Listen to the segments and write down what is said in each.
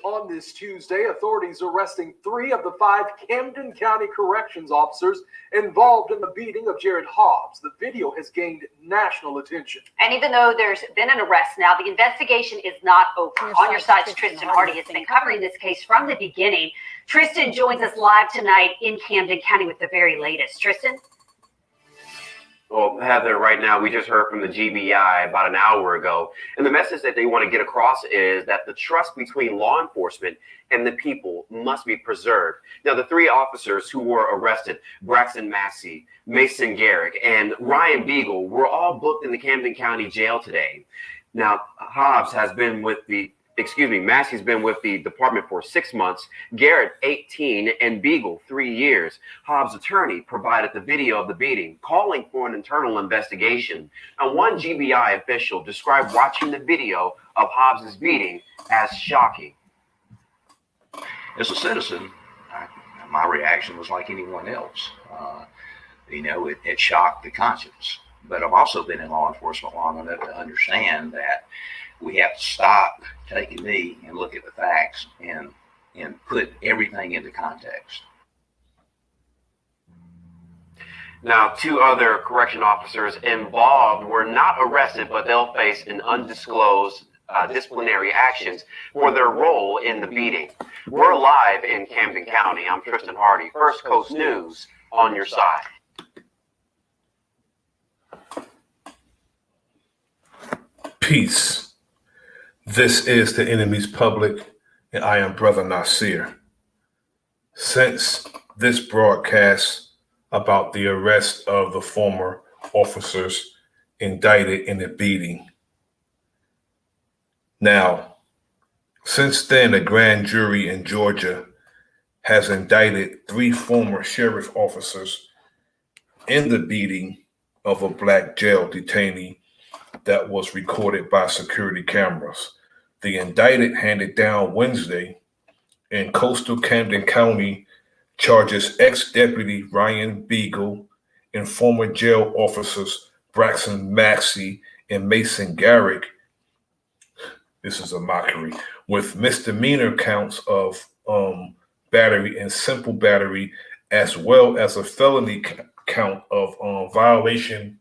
on this Tuesday, authorities arresting 3 of the 5 Camden County Corrections officers involved in the beating of Jared Hobbs. The video has gained national attention. And even though there's been an arrest now, the investigation is not over. On your side's Tristan Hardy has been covering this case from the beginning. Tristan joins us live tonight in Camden County with the very latest. Tristan? Well, Heather, right now we just heard from the GBI about an hour ago, and the message that they want to get across is that the trust between law enforcement and the people must be preserved. Now, the 3 officers who were arrested, Braxton Massey, Mason Garrick, and Ryan Beagle, were all booked in the Camden County Jail today. Now, Massey's been with the department for 6 months, Garrett 18, and Beagle 3 years. Hobbs' attorney provided the video of the beating, calling for an internal investigation. And one GBI official described watching the video of Hobbs' beating as shocking. As a citizen, my reaction was like anyone else. It shocked the conscience. But I've also been in law enforcement long enough to understand that we have to stop, take a knee, and look at the facts and put everything into context. Now, 2 other correction officers involved were not arrested, but they'll face an undisclosed disciplinary actions for their role in the beating. We're live in Camden County. I'm Tristan Hardy, First Coast News on your side. Peace. This is the enemy's public, and I am Bro.Nasir. Since this broadcast about the arrest of the former officers indicted in the beating. Now, since then, a grand jury in Georgia has indicted 3 former sheriff officers in the beating of a black jail detainee that was recorded by security cameras. The indicted handed down Wednesday in coastal Camden County charges ex-deputy Ryan Beagle and former jail officers Braxton Massey and Mason Garrick, this is a mockery, with misdemeanor counts of battery and simple battery, as well as a felony count of violation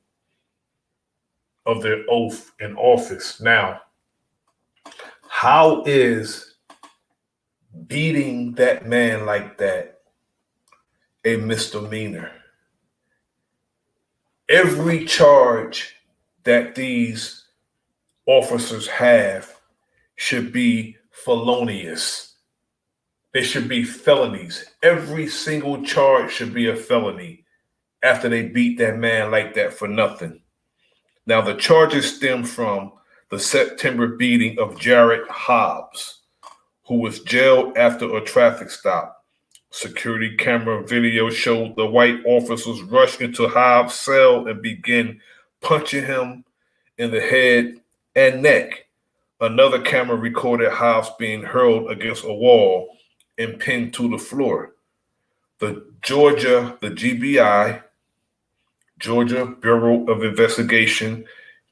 of their oath in office. Now, how is beating that man like that a misdemeanor? Every charge that these officers have should be felonious. They should be felonies. Every single charge should be a felony after they beat that man like that for nothing. Now, the charges stem from the September beating of Jared Hobbs, who was jailed after a traffic stop. Security camera video showed the white officers rush into Hobbs' cell and begin punching him in the head and neck. Another camera recorded Hobbs being hurled against a wall and pinned to the floor. The GBI, Georgia Bureau of Investigation,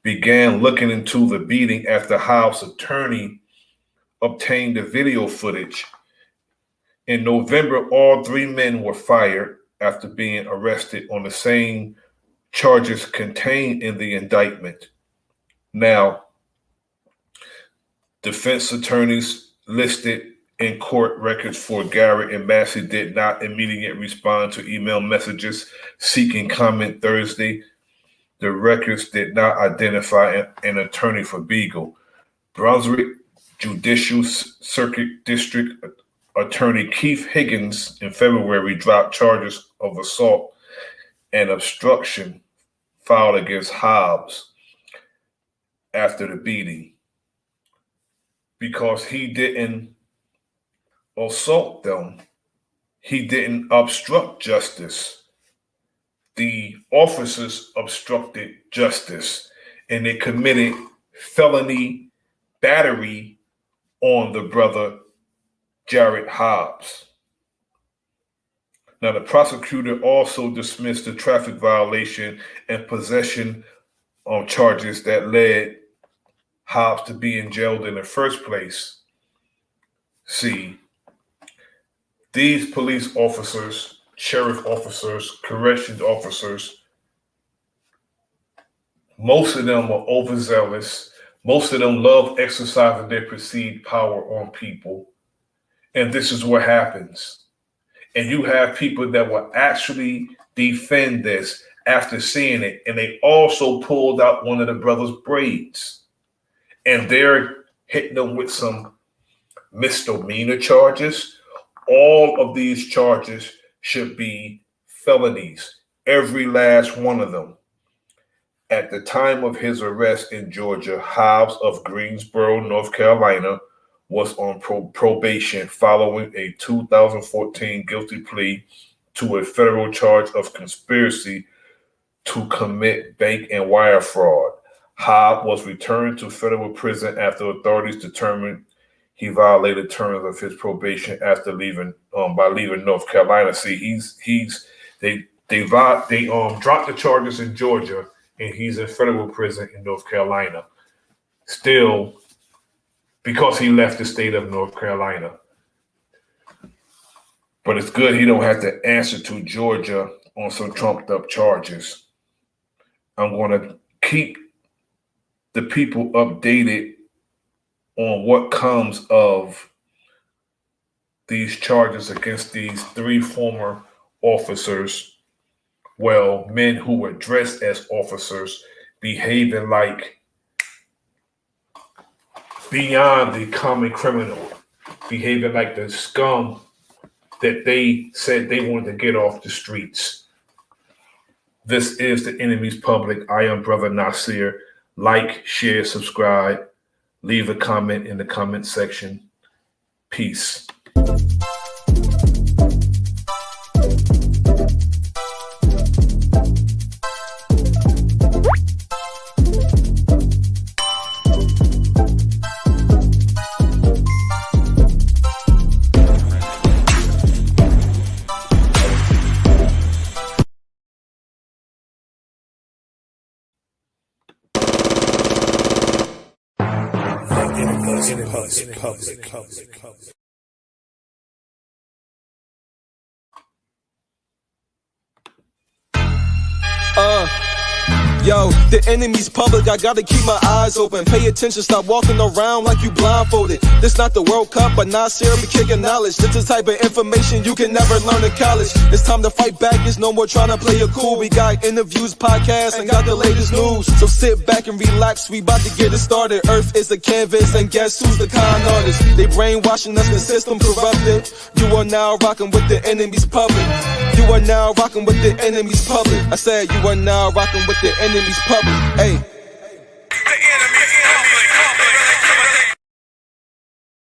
began looking into the beating after Hobbs' attorney obtained the video footage. In November, all 3 men were fired after being arrested on the same charges contained in the indictment. Now, defense attorneys listed in court records for Garrett and Massey did not immediately respond to email messages seeking comment Thursday. The records did not identify an attorney for Beagle. Brunswick Judicial Circuit District Attorney Keith Higgins in February dropped charges of assault and obstruction filed against Hobbs after the beating because he didn't assault them. He didn't obstruct justice. The officers obstructed justice and they committed felony battery on the brother Jared Hobbs. Now, the prosecutor also dismissed the traffic violation and possession charges that led Hobbs to being jailed in the first place, See, these police officers, sheriff officers, corrections officers, most of them are overzealous. Most of them love exercising their perceived power on people. And this is what happens. And you have people that will actually defend this after seeing it. And they also pulled out one of the brother's braids. And they're hitting them with some misdemeanor charges. All of these charges should be felonies, every last one of them. At the time of his arrest in Georgia, Hobbs of Greensboro, North Carolina, was on probation following a 2014 guilty plea to a federal charge of conspiracy to commit bank and wire fraud. Hobbs was returned to federal prison after authorities determined he violated terms of his probation after leaving North Carolina. See, they dropped the charges in Georgia, and he's in federal prison in North Carolina. Still, because he left the state of North Carolina. But it's good he don't have to answer to Georgia on some trumped up charges. I'm going to keep the people updated on what comes of these charges against these 3 former officers, well, men who were dressed as officers, behaving like beyond the common criminal, behaving like the scum that they said they wanted to get off the streets. This is The Enemy's Public. I am Bro.Nasir. Like, share, subscribe. Leave a comment in the comment section. Peace. Public. Yo, the enemy's public, I gotta keep my eyes open. Pay attention, stop walking around like you blindfolded. This not the World Cup, but Nasir be kicking knowledge. This the type of information you can never learn in college. It's time to fight back, it's no more trying to play it cool. We got interviews, podcasts, and got the latest news. So sit back and relax, we about to get it started. Earth is a canvas, and guess who's the con artist? They brainwashing us, the system corrupted. You are now rocking with the enemy's public. You are now rocking with the enemy's public. I said you are now rocking with the enemy's public. Hey.